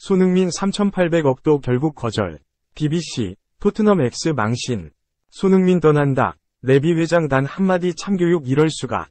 손흥민 3,800억도 결국 거절. BBC, 토트넘 X 망신. 손흥민 떠난다. 레비 회장 단 한마디 참교육 이럴 수가.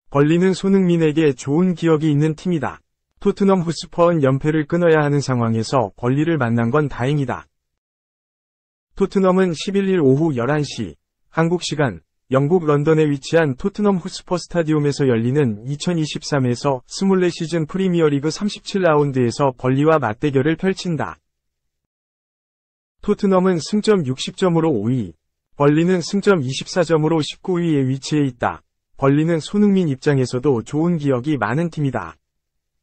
벌리는 손흥민에게 좋은 기억이 있는 팀이다. 토트넘 헛스퍼는 연패를 끊어야 하는 상황에서 벌리를 만난 건 다행이다. 토트넘은 11일 오후 11시, 한국 시간, 영국 런던에 위치한 토트넘 헛스퍼 스타디움에서 열리는 2023에서 24시즌 프리미어리그 37라운드에서 벌리와 맞대결을 펼친다. 토트넘은 승점 60점으로 5위, 벌리는 승점 24점으로 19위에 위치해 있다. 벌리는 손흥민 입장에서도 좋은 기억이 많은 팀이다.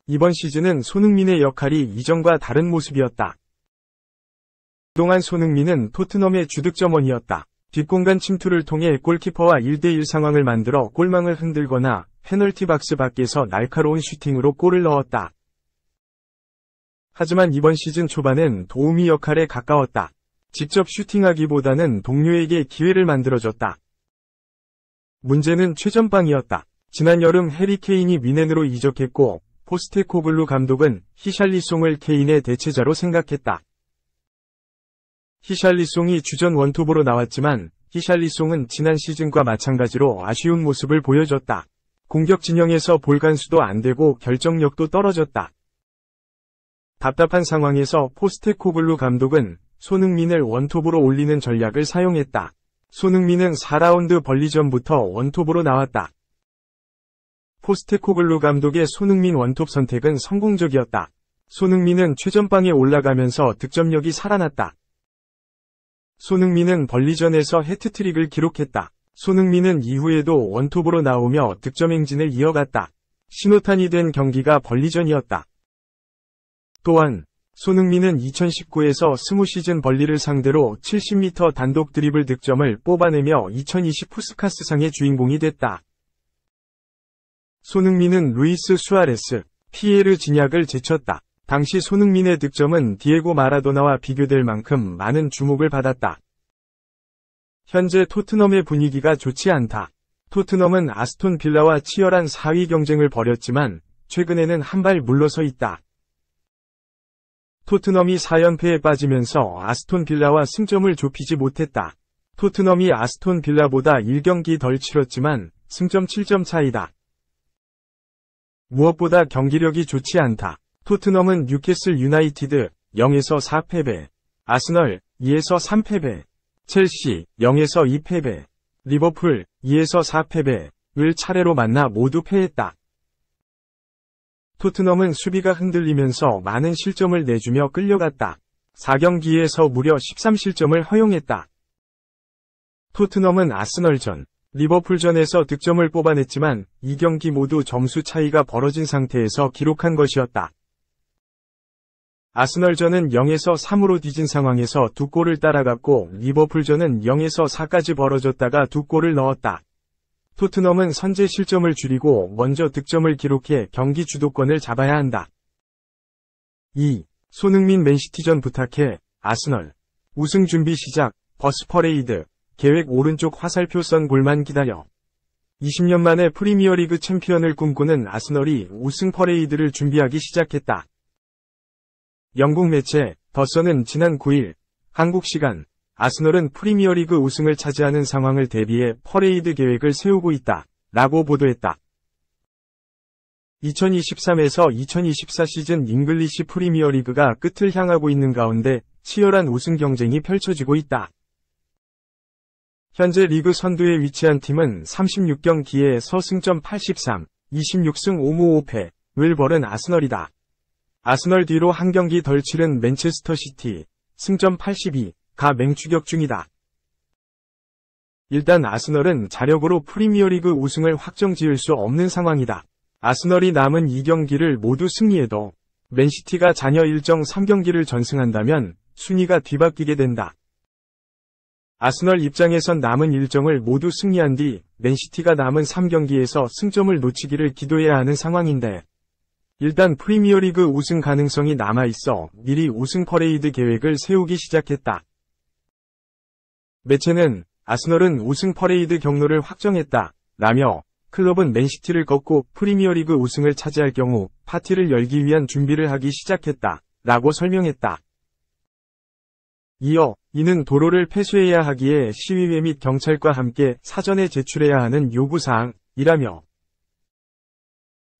이번 시즌은 손흥민의 역할이 이전과 다른 모습이었다. 그동안 손흥민은 토트넘의 주득점원이었다. 뒷공간 침투를 통해 골키퍼와 1대1 상황을 만들어 골망을 흔들거나 페널티 박스 밖에서 날카로운 슈팅으로 골을 넣었다. 하지만 이번 시즌 초반엔 도우미 역할에 가까웠다. 직접 슈팅하기보다는 동료에게 기회를 만들어줬다. 문제는 최전방이었다. 지난 여름 해리 케인이 미넨으로 이적했고 포스테코글루 감독은 히샬리송을 케인의 대체자로 생각했다. 히샬리송이 주전 원톱으로 나왔지만 히샬리송은 지난 시즌과 마찬가지로 아쉬운 모습을 보여줬다. 공격 진영에서 볼 간수도 안 되고 결정력도 떨어졌다. 답답한 상황에서 포스테코글루 감독은 손흥민을 원톱으로 올리는 전략을 사용했다. 손흥민은 4라운드 벌리전부터 원톱으로 나왔다. 포스테코글루 감독의 손흥민 원톱 선택은 성공적이었다. 손흥민은 최전방에 올라가면서 득점력이 살아났다. 손흥민은 벌리전에서 해트트릭을 기록했다. 손흥민은 이후에도 원톱으로 나오며 득점 행진을 이어갔다. 신호탄이 된 경기가 벌리전이었다. 또한 손흥민은 2019에서 20시즌 벌리를 상대로 70m 단독 드리블 득점을 뽑아내며 2020 푸스카스상의 주인공이 됐다. 손흥민은 루이스 수아레스, 피에르 지냐를 제쳤다. 당시 손흥민의 득점은 디에고 마라도나와 비교될 만큼 많은 주목을 받았다. 현재 토트넘의 분위기가 좋지 않다. 토트넘은 아스톤 빌라와 치열한 4위 경쟁을 벌였지만 최근에는 한 발 물러서 있다. 토트넘이 4연패에 빠지면서 아스톤 빌라와 승점을 좁히지 못했다. 토트넘이 아스톤 빌라보다 1경기 덜 치렀지만 승점 7점 차이다. 무엇보다 경기력이 좋지 않다. 토트넘은 뉴캐슬 유나이티드 0에서 4패배, 아스널 2에서 3패배, 첼시 0에서 2패배, 리버풀 2에서 4패배를 차례로 만나 모두 패했다. 토트넘은 수비가 흔들리면서 많은 실점을 내주며 끌려갔다. 4경기에서 무려 13실점을 허용했다. 토트넘은 아스널전, 리버풀전에서 득점을 뽑아냈지만 2경기 모두 점수 차이가 벌어진 상태에서 기록한 것이었다. 아스널전은 0에서 3으로 뒤진 상황에서 2골을 따라갔고 리버풀전은 0에서 4까지 벌어졌다가 2골을 넣었다. 토트넘은 선제 실점을 줄이고 먼저 득점을 기록해 경기 주도권을 잡아야 한다. 2. 손흥민 맨시티전 부탁해. 아스널. 우승 준비 시작. 버스 퍼레이드. 계획 오른쪽 화살표 선 골만 기다려. 20년 만에 프리미어리그 챔피언을 꿈꾸는 아스널이 우승 퍼레이드를 준비하기 시작했다. 영국 매체 더선은 지난 9일 한국 시간 아스널은 프리미어리그 우승을 차지하는 상황을 대비해 퍼레이드 계획을 세우고 있다. 라고 보도했다. 2023에서 2024 시즌 잉글리시 프리미어리그가 끝을 향하고 있는 가운데 치열한 우승 경쟁이 펼쳐지고 있다. 현재 리그 선두에 위치한 팀은 36경기에서 승점 83, 26승 5무 5패를 벌은 아스널이다. 아스널 뒤로 한 경기 덜 치른 맨체스터 시티, 승점 82가 맹추격 중이다. 일단 아스널은 자력으로 프리미어리그 우승을 확정지을 수 없는 상황이다. 아스널이 남은 2경기를 모두 승리해도 맨시티가 잔여 일정 3경기를 전승한다면 순위가 뒤바뀌게 된다. 아스널 입장에선 남은 일정을 모두 승리한 뒤 맨시티가 남은 3경기에서 승점을 놓치기를 기도해야 하는 상황인데 일단 프리미어리그 우승 가능성이 남아있어 미리 우승 퍼레이드 계획을 세우기 시작했다. 매체는 아스널은 우승 퍼레이드 경로를 확정했다 라며 클럽은 맨시티를 꺾고 프리미어리그 우승을 차지할 경우 파티를 열기 위한 준비를 하기 시작했다. 라고 설명했다. 이어 이는 도로를 폐쇄해야 하기에 시위회 및 경찰과 함께 사전에 제출해야 하는 요구사항이라며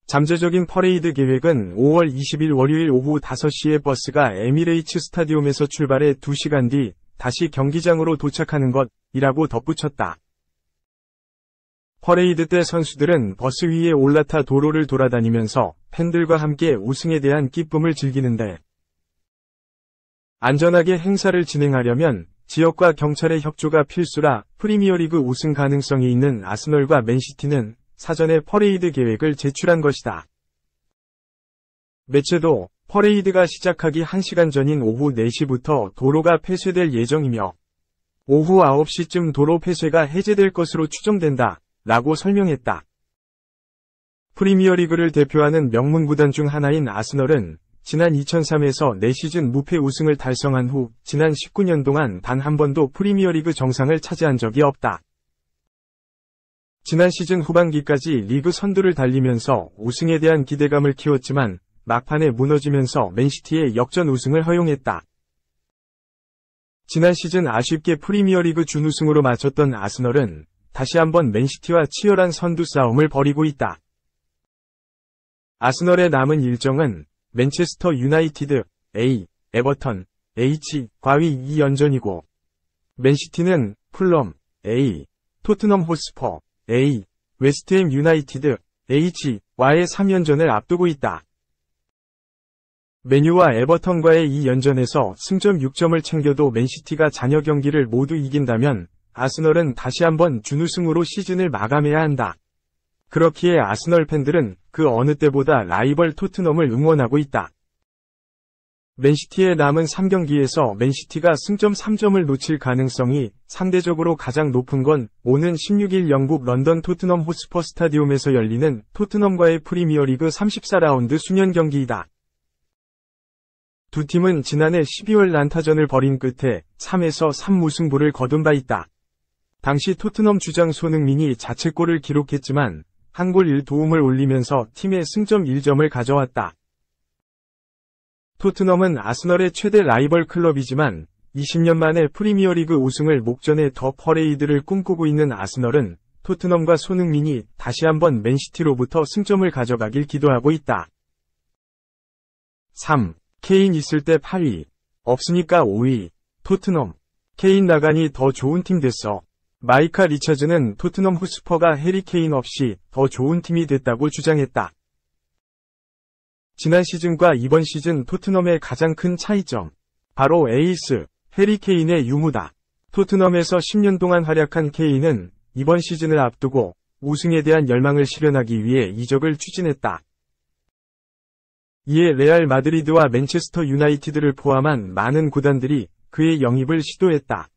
잠재적인 퍼레이드 계획은 5월 20일 월요일 오후 5시에 버스가 에미레이츠 스타디움에서 출발해 2시간 뒤 다시 경기장으로 도착하는 것이라고 덧붙였다. 퍼레이드 때 선수들은 버스 위에 올라타 도로를 돌아다니면서 팬들과 함께 우승에 대한 기쁨을 즐기는데 안전하게 행사를 진행하려면 지역과 경찰의 협조가 필수라 프리미어리그 우승 가능성이 있는 아스널과 맨시티는 사전에 퍼레이드 계획을 제출한 것이다. 매체도 퍼레이드가 시작하기 1시간 전인 오후 4시부터 도로가 폐쇄될 예정이며 오후 9시쯤 도로 폐쇄가 해제될 것으로 추정된다. 라고 설명했다. 프리미어리그를 대표하는 명문 구단 중 하나인 아스널은 지난 2003에서 4시즌 무패 우승을 달성한 후 지난 19년 동안 단 한 번도 프리미어리그 정상을 차지한 적이 없다. 지난 시즌 후반기까지 리그 선두를 달리면서 우승에 대한 기대감을 키웠지만 막판에 무너지면서 맨시티의 역전 우승을 허용했다. 지난 시즌 아쉽게 프리미어리그 준우승으로 마쳤던 아스널은 다시 한번 맨시티와 치열한 선두 싸움을 벌이고 있다. 아스널의 남은 일정은 맨체스터 유나이티드, A, 에버턴, H, 과위 2연전이고 맨시티는 풀럼, A, 토트넘 호스퍼, A, 웨스트햄 유나이티드, H와의 3연전을 앞두고 있다. 맨유와 에버턴과의 이 연전에서 승점 6점을 챙겨도 맨시티가 잔여 경기를 모두 이긴다면 아스널은 다시 한번 준우승으로 시즌을 마감해야 한다. 그렇기에 아스널 팬들은 그 어느 때보다 라이벌 토트넘을 응원하고 있다. 맨시티의 남은 3경기에서 맨시티가 승점 3점을 놓칠 가능성이 상대적으로 가장 높은 건 오는 16일 영국 런던 토트넘 호스퍼 스타디움에서 열리는 토트넘과의 프리미어리그 34라운드 수년 경기이다. 두 팀은 지난해 12월 난타전을 벌인 끝에 3에서 3무승부를 거둔 바 있다. 당시 토트넘 주장 손흥민이 자책골을 기록했지만 한 골 1도움을 올리면서 팀의 승점 1점을 가져왔다. 토트넘은 아스널의 최대 라이벌 클럽이지만 20년 만에 프리미어리그 우승을 목전에 더 퍼레이드를 꿈꾸고 있는 아스널은 토트넘과 손흥민이 다시 한번 맨시티로부터 승점을 가져가길 기도하고 있다. 3. 케인 있을 때 8위. 없으니까 5위. 토트넘. 케인 나가니 더 좋은 팀 됐어. 마이카 리처즈는 토트넘 호스퍼가 해리 케인 없이 더 좋은 팀이 됐다고 주장했다. 지난 시즌과 이번 시즌 토트넘의 가장 큰 차이점. 바로 에이스, 해리 케인의 유무다. 토트넘에서 10년 동안 활약한 케인은 이번 시즌을 앞두고 우승에 대한 열망을 실현하기 위해 이적을 추진했다. 이에 레알 마드리드와 맨체스터 유나이티드를 포함한 많은 구단들이 그의 영입을 시도했다.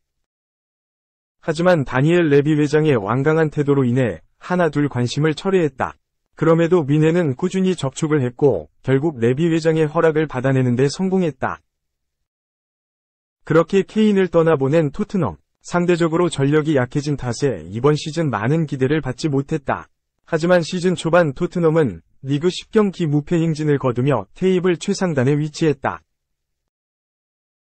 하지만 다니엘 레비 회장의 완강한 태도로 인해 하나둘 관심을 철회했다. 그럼에도 미네는 꾸준히 접촉을 했고 결국 레비 회장의 허락을 받아내는 데 성공했다. 그렇게 케인을 떠나보낸 토트넘. 상대적으로 전력이 약해진 탓에 이번 시즌 많은 기대를 받지 못했다. 하지만 시즌 초반 토트넘은 리그 10경기 무패 행진을 거두며 테이블 최상단에 위치했다.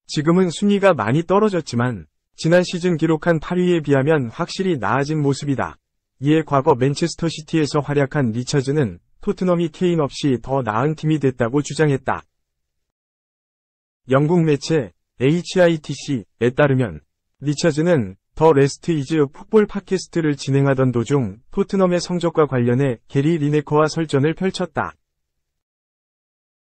지금은 순위가 많이 떨어졌지만 지난 시즌 기록한 8위에 비하면 확실히 나아진 모습이다. 이에 과거 맨체스터 시티에서 활약한 리처즈는 토트넘이 케인 없이 더 나은 팀이 됐다고 주장했다. 영국 매체 HITC에 따르면 리처즈는 더 레스트 이즈 풋볼 팟캐스트를 진행하던 도중 토트넘의 성적과 관련해 게리 리네커와 설전을 펼쳤다.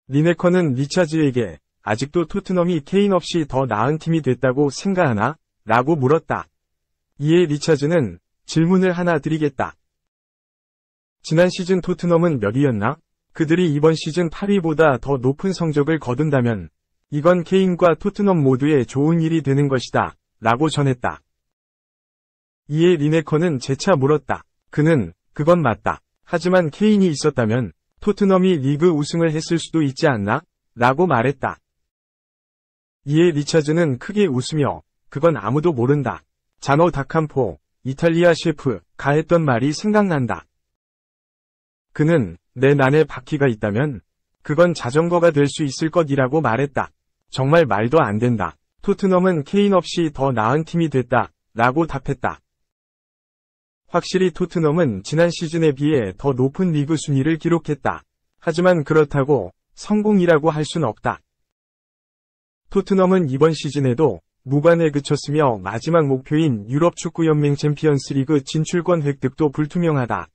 리네커는 리처즈에게 아직도 토트넘이 케인 없이 더 나은 팀이 됐다고 생각하나? 라고 물었다. 이에 리처즈는 질문을 하나 드리겠다. 지난 시즌 토트넘은 몇 위였나? 그들이 이번 시즌 8위보다 더 높은 성적을 거둔다면 이건 케인과 토트넘 모두의 좋은 일이 되는 것이다. 라고 전했다. 이에 리네커는 재차 물었다. 그건 맞다. 하지만 케인이 있었다면 토트넘이 리그 우승을 했을 수도 있지 않나? 라고 말했다. 이에 리처즈는 크게 웃으며 그건 아무도 모른다. 자노 다캄포, 이탈리아 셰프가 했던 말이 생각난다. 그는 내 난에 바퀴가 있다면 그건 자전거가 될 수 있을 것이라고 말했다. 정말 말도 안 된다. 토트넘은 케인 없이 더 나은 팀이 됐다. 라고 답했다. 확실히 토트넘은 지난 시즌에 비해 더 높은 리그 순위를 기록했다. 하지만 그렇다고 성공이라고 할 순 없다. 토트넘은 이번 시즌에도 무관에 그쳤으며 마지막 목표인 유럽 축구연맹 챔피언스리그 진출권 획득도 불투명하다.